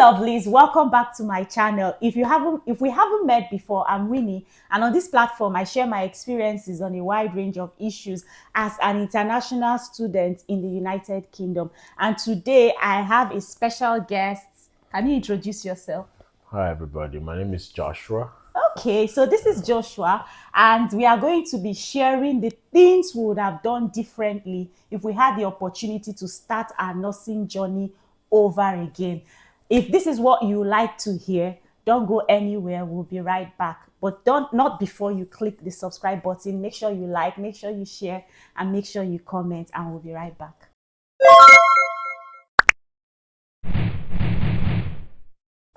lovelies, welcome back to my channel. If we haven't met before, I'm Winnie, and on this platform I share my experiences on a wide range of issues as an international student in the United Kingdom. And today I have a special guest. Can you introduce yourself? Hi everybody, my name is Joshua. Okay, so this is Joshua, and we are going to be sharing the things we would have done differently if we had the opportunity to start our nursing journey over again. If this is what you like to hear, don't go anywhere. We'll be right back. But don't not before you click the subscribe button. Make sure you like, make sure you share, and make sure you comment, and we'll be right back.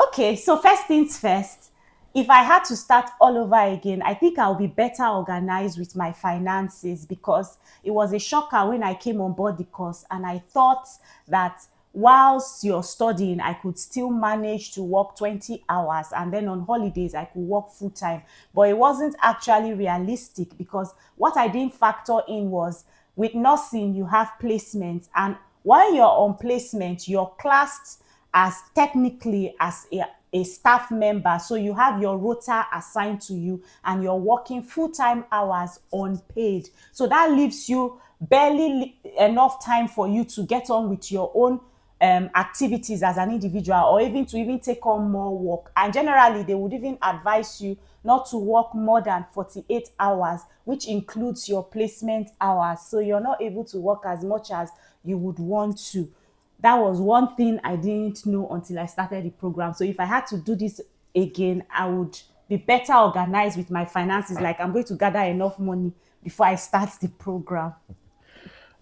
Okay, so first things first, if I had to start all over again, I think I'll be better organized with my finances because it was a shocker when I came on board the course and I thought that whilst you're studying, I could still manage to work 20 hours and then on holidays, I could work full time. But it wasn't actually realistic because what I didn't factor in was with nursing, you have placements, and while you're on placement, you're classed as technically as a staff member. So you have your rota assigned to you and you're working full-time hours unpaid. So that leaves you barely enough time for you to get on with your own activities as an individual, or even to even take on more work. And generally they would even advise you not to work more than 48 hours, which includes your placement hours. So you're not able to work as much as you would want to. That was one thing I didn't know until I started the program. So if I had to do this again, I would be better organized with my finances. Like, I'm going to gather enough money before I start the program.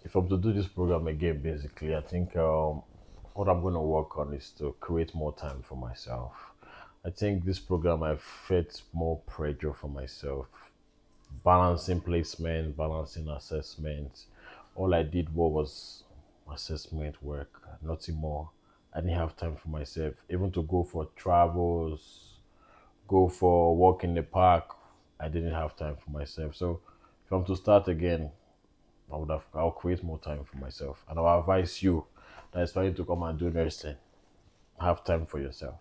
If I'm to do this program again, basically, I think what I'm going to work on is to create more time for myself. I think this program I've felt more pressure for myself, balancing placement, balancing assessment. All I did was assessment work, nothing more. I didn't have time for myself, even to go for travels, go for walk in the park. I didn't have time for myself. So if I'm to start again, I'll create more time for myself. And I'll advise you that is trying to come and do nursing. Have time for yourself.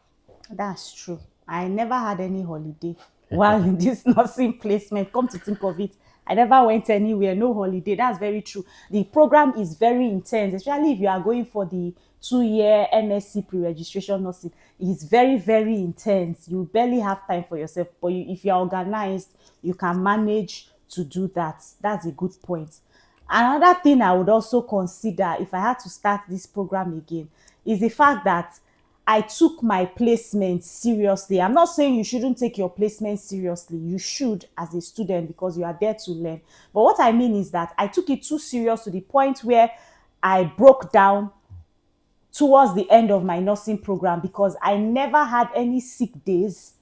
That's true. I never had any holiday while in this nursing placement. Come to think of it, I never went anywhere, no holiday. That's very true. The program is very intense, especially if you are going for the 2-year MSc pre-registration nursing. It's very, very intense. You barely have time for yourself. But if you're organized, you can manage to do that. That's a good point. Another thing I would also consider if I had to start this program again is the fact that I took my placement seriously. I'm not saying you shouldn't take your placement seriously. You should as a student because you are there to learn. But what I mean is that I took it too serious to the point where I broke down towards the end of my nursing program because I never had any sick days.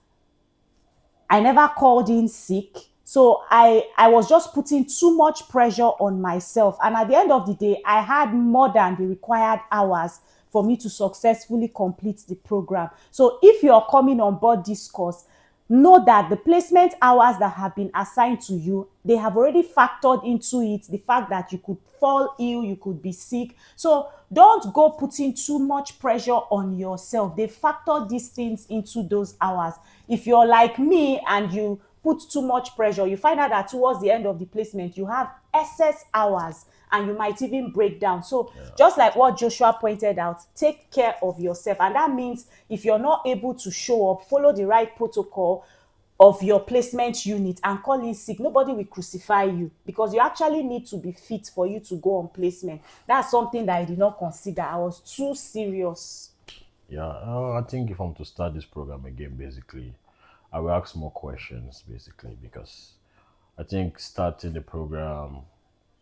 I never called in sick. So I was just putting too much pressure on myself. And at the end of the day, I had more than the required hours for me to successfully complete the program. So if you're coming on board this course, know that the placement hours that have been assigned to you, they have already factored into it the fact that you could fall ill, you could be sick. So don't go putting too much pressure on yourself. They factor these things into those hours. If you're like me and you put too much pressure, you find out that towards the end of the placement you have excess hours and you might even break down. So just like what Joshua pointed out, take care of yourself. And that means if you're not able to show up, follow the right protocol of your placement unit and call in sick. Nobody will crucify you because you actually need to be fit for you to go on placement. That's something that I did not consider. I was too serious. Yeah, I think if I'm to start this program again, basically, I will ask more questions, basically, because I think starting the program,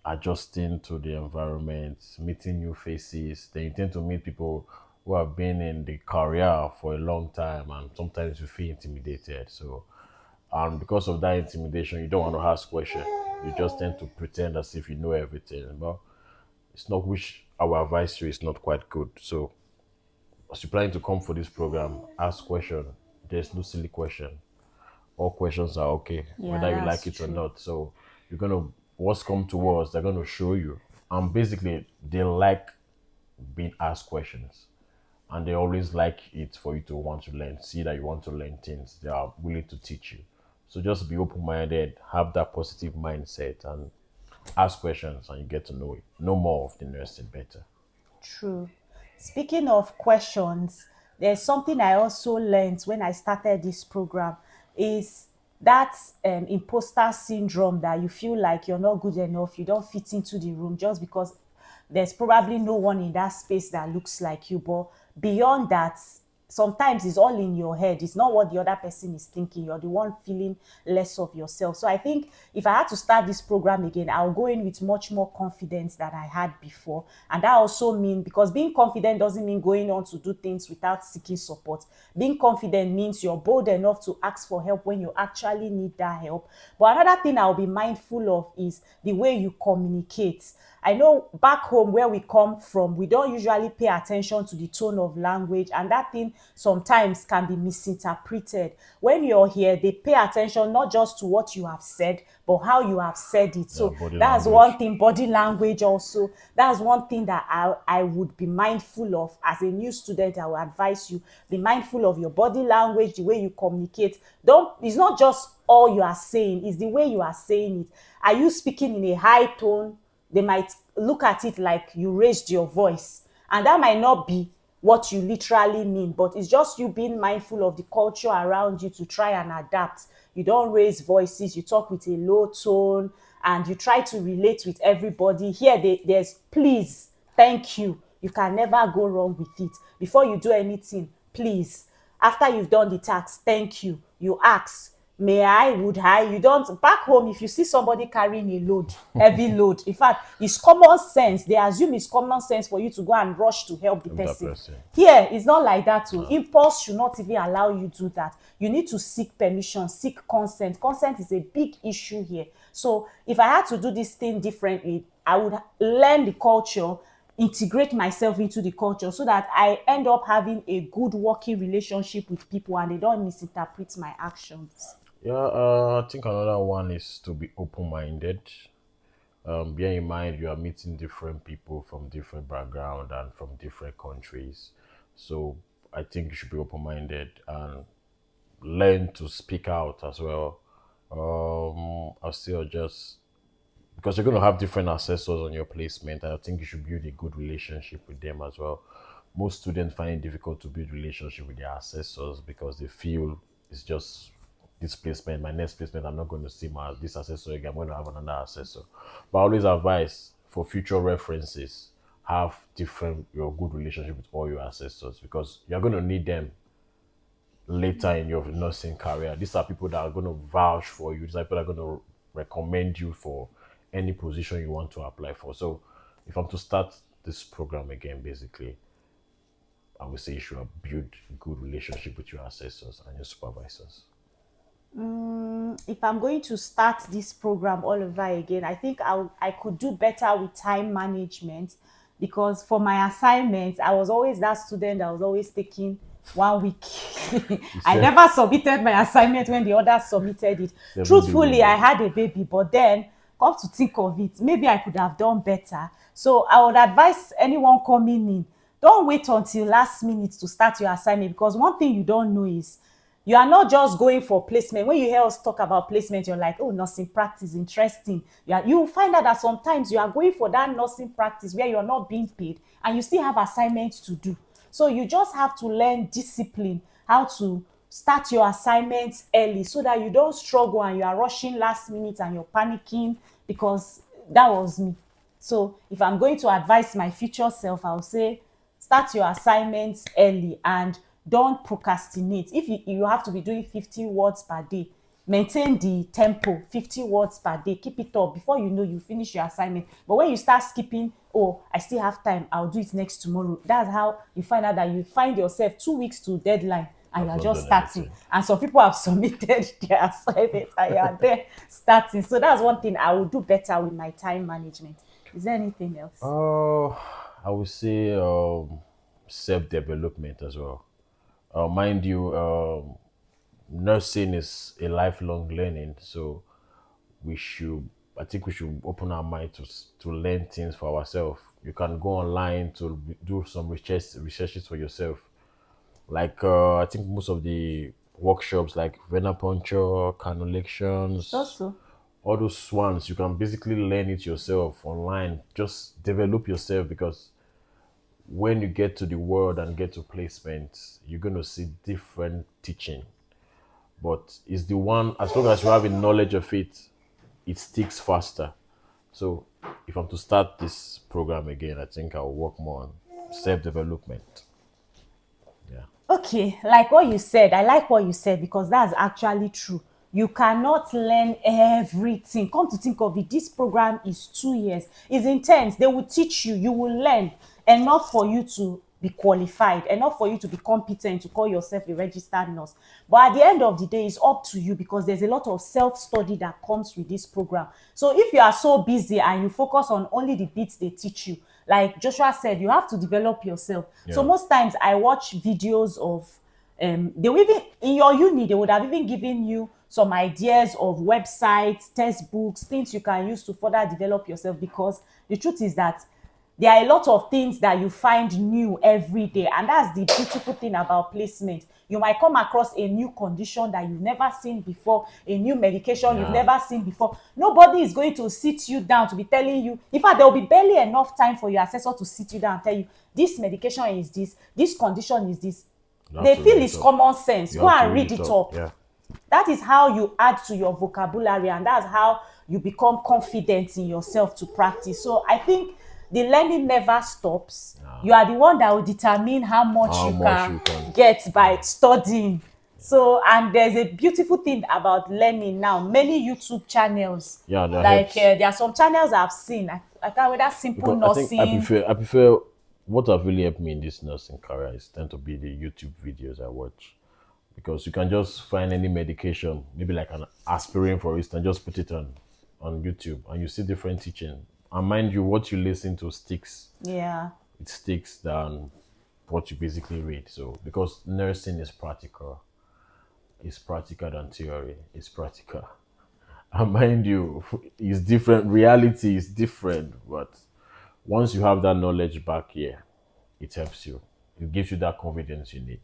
adjusting to the environment, meeting new faces, they intend to meet people who have been in the career for a long time, and sometimes you feel intimidated. So, and because of that intimidation, you don't want to ask questions. You just tend to pretend as if you know everything. But it's not, which our advice to you is not quite good. So as you're planning to come for this program, ask question. There's no silly question. All questions are okay, Yeah, whether you like that's it or true. not. So you're gonna, what's come to us, they're gonna show you. And basically they like being asked questions. and they always like it for you to want to learn, see that you want to learn things. They are willing to teach you. So just be open-minded, have that positive mindset, and ask questions, and you get to know more of the nursing better. True. Speaking of questions, there's something I also learned when I started this program is that imposter syndrome that you feel like you're not good enough, you don't fit into the room just because there's probably no one in that space that looks like you. But beyond that, sometimes it's all in your head. It's not what the other person is thinking. You're the one feeling less of yourself. So I think if I had to start this program again, I'll go in with much more confidence than I had before. And that also means, because being confident doesn't mean going on to do things without seeking support. Being confident means you're bold enough to ask for help when you actually need that help. But another thing I'll be mindful of is the way you communicate. I know back home where we come from, we don't usually pay attention to the tone of language, and that thing sometimes can be misinterpreted. When you're here, they pay attention not just to what you have said, but how you have said it. Yeah, So body that's one language. thing, body language also. That's one thing that I would be mindful of as a new student. I will advise you, be mindful of your body language, the way you communicate. Don't, it's not just all you are saying, it's the way you are saying it. Are you speaking in a high tone? They might look at it like you raised your voice, and that might not be what you literally mean, but it's just you being mindful of the culture around you to try and adapt. You don't raise voices, you talk with a low tone, and you try to relate with everybody. Here there's please, thank you. You can never go wrong with it. Before you do anything, please. After you've done the task, thank you. You ask, may I, would I? You don't. Back home, if you see somebody carrying a load, heavy load, in fact, it's common sense. They assume it's common sense for you to go and rush to help the With that person. person. Here, it's not like that too. Impulse should not even allow you to do that. You need to seek permission, seek consent. Consent is a big issue here. So if I had to do this thing differently, I would learn the culture, integrate myself into the culture so that I end up having a good working relationship with people and they don't misinterpret my actions. Yeah, I think another one is to be open-minded. Bear in mind you are meeting different people from different background and from different countries. So I think you should be open-minded and learn to speak out as well. I'll still just because you're going to have different assessors on your placement, and I think you should build a good relationship with them as well. Most students find it difficult to build relationship with their assessors because they feel it's just this placement, my next placement, I'm not going to see my this assessor again. I'm going to have another assessor. But I always advise for future references, have different your good relationship with all your assessors because you're going to need them later in your nursing career. These are people that are going to vouch for you. These are people that are going to recommend you for any position you want to apply for. So, if I'm to start this program again, basically, I would say you should build a good relationship with your assessors and your supervisors. If I'm going to start this program all over again, I think I could do better with time management, because for my assignments, I was always that student that was always taking 1 week. You I said never submitted my assignment when the others submitted it. 7 day Truthfully, I window. had a baby, but then come to think of it, maybe I could have done better. So I would advise anyone coming in, don't wait until last minute to start your assignment, because one thing you don't know is you are not just going for placement. When you hear us talk about placement, you're like, oh, nursing practice, interesting. You will find out that sometimes you are going for that nursing practice where you're not being paid and you still have assignments to do. So you just have to learn discipline, how to start your assignments early so that you don't struggle and you are rushing last minute and you're panicking, because that was me. So if I'm going to advise my future self, I'll say start your assignments early and don't procrastinate. If you have to be doing 50 words per day, maintain the tempo, 50 words per day, keep it up. Before you know, you finish your assignment. But when you start skipping, oh, I still have time, I'll do it next tomorrow, that's how you find out that you find yourself 2 weeks to deadline and I've you're not just done starting. anything. And some people have submitted their assignment and you're there starting. So that's one thing I will do better with my time management. Is there anything else? Oh, I would say self development as well. Mind you, nursing is a lifelong learning, so we should I think we should open our mind to learn things for ourselves. You can go online to do some researches for yourself. Like I think most of the workshops like venipuncture, cannulations, Also, all those ones, you can basically learn it yourself online. Just develop yourself, because when you get to the world and get to placement, you're going to see different teaching. But it's the one, as long as you have a knowledge of it, it sticks faster. So if I'm to start this program again, I think I'll work more on self-development. Yeah. okay, like what you said, I like what you said because that's actually true. You cannot learn everything. Come to think of it, this program is 2 years. It's intense. They will teach you, you will learn enough for you to be qualified, enough for you to be competent to call yourself a registered nurse. But at the end of the day, it's up to you because there's a lot of self-study that comes with this program. So if you are so busy and you focus on only the bits they teach you, like Joshua said, you have to develop yourself. So Yeah. most times I watch videos of they will even in your uni they would have even given you some ideas of websites, textbooks, things you can use to further develop yourself, because the truth is that there are a lot of things that you find new every day, and that's the beautiful thing about placement. You might come across a new condition that you've never seen before, a new medication you've Yeah. never seen before. Nobody is going to sit you down to be telling you. In fact, there will be barely enough time for your assessor to sit you down and tell you this medication is this condition is this. You have They to feel read it's it up. common sense. You Go have to and read it up. Yeah. That is how you add to your vocabulary, and that's how you become confident in yourself to practice. So I think the learning never stops. You are the one that will determine how much How you much can you can. get by studying. So, and there's a beautiful thing about learning now. Many YouTube channels, Yeah, that like helps. there are some channels I've seen. I can't whether simple Because I think I nursing. prefer I prefer what have really helped me in this nursing career is tend to be the YouTube videos I watch. Because you can just find any medication, maybe like an aspirin for instance, just put it on YouTube and you see different teaching. And mind you, what you listen to sticks. Yeah, It sticks than what you basically read. So because nursing is practical, it's practical than theory. It's practical. And mind you, it's different. Reality is different, but once you have that knowledge back here, it helps you. It gives you that confidence you need.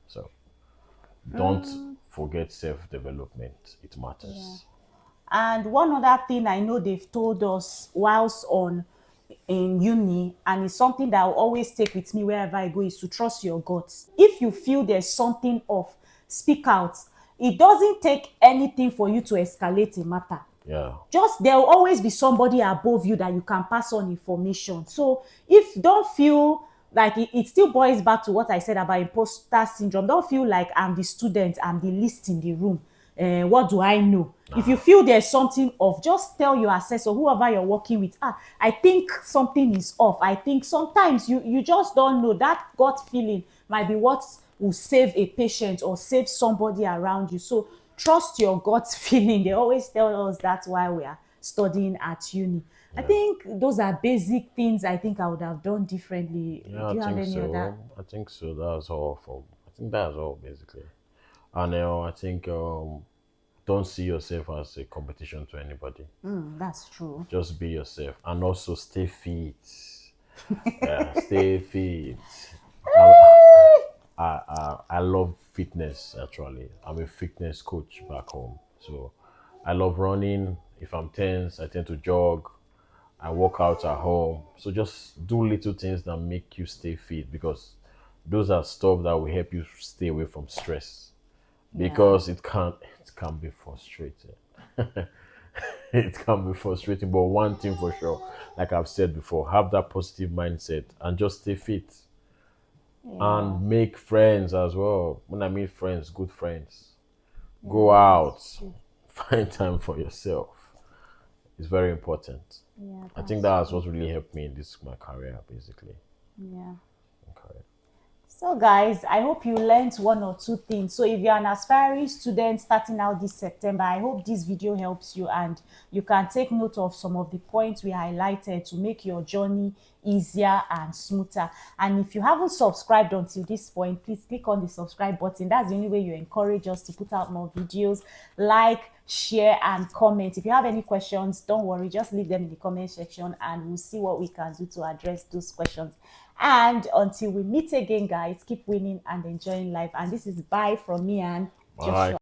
So don't forget self-development. It matters. and one other thing I know they've told us whilst on in uni, and it's something that I'll always take with me wherever I go, is to trust your guts. If you feel there's something off, speak out. It doesn't take anything for you to escalate a matter. Yeah. Just there will always be somebody above you that you can pass on information. So if don't feel like it still boils back to what I said about imposter syndrome. Don't feel like I'm the student, I'm the least in the room. What do I know? If you feel there's something off, just tell your assessor, whoever you're working with, I think something is off. I think sometimes you just don't know. That gut feeling might be what will save a patient or save somebody around you. So trust your gut feeling. They always tell us that while we are studying at uni. I think those are basic things I think I would have done differently. Yeah, Do I you have think any other? so. I think so. That's all for. I think that's all basically. And I think don't see yourself as a competition to anybody. That's true. Just be yourself, and also stay fit. Yeah, stay fit. I love fitness actually. I'm a fitness coach back home, so I love running. If I'm tense, I tend to jog. I work out at home. So just do little things that make you stay fit, because those are stuff that will help you stay away from stress. Because it can be frustrating. It can be frustrating, but one thing for sure, like I've said before, have that positive mindset and just stay fit and make friends as well. When I mean friends, good friends. Go out, find time for yourself. It's very important. Yeah, I think that's what really helped me in this my career, basically. yeah. Okay. So guys, I hope you learned one or two things. So if you're an aspiring student starting out this September, I hope this video helps you and you can take note of some of the points we highlighted to make your journey easier and smoother. And if you haven't subscribed until this point, please click on the subscribe button. That's the only way you encourage us to put out more videos. Like, share and comment. If you have any questions, don't worry, just leave them in the comment section and we'll see what we can do to address those questions. And until we meet again, guys, keep winning and enjoying life. And this is bye from me and Bye. Joshua.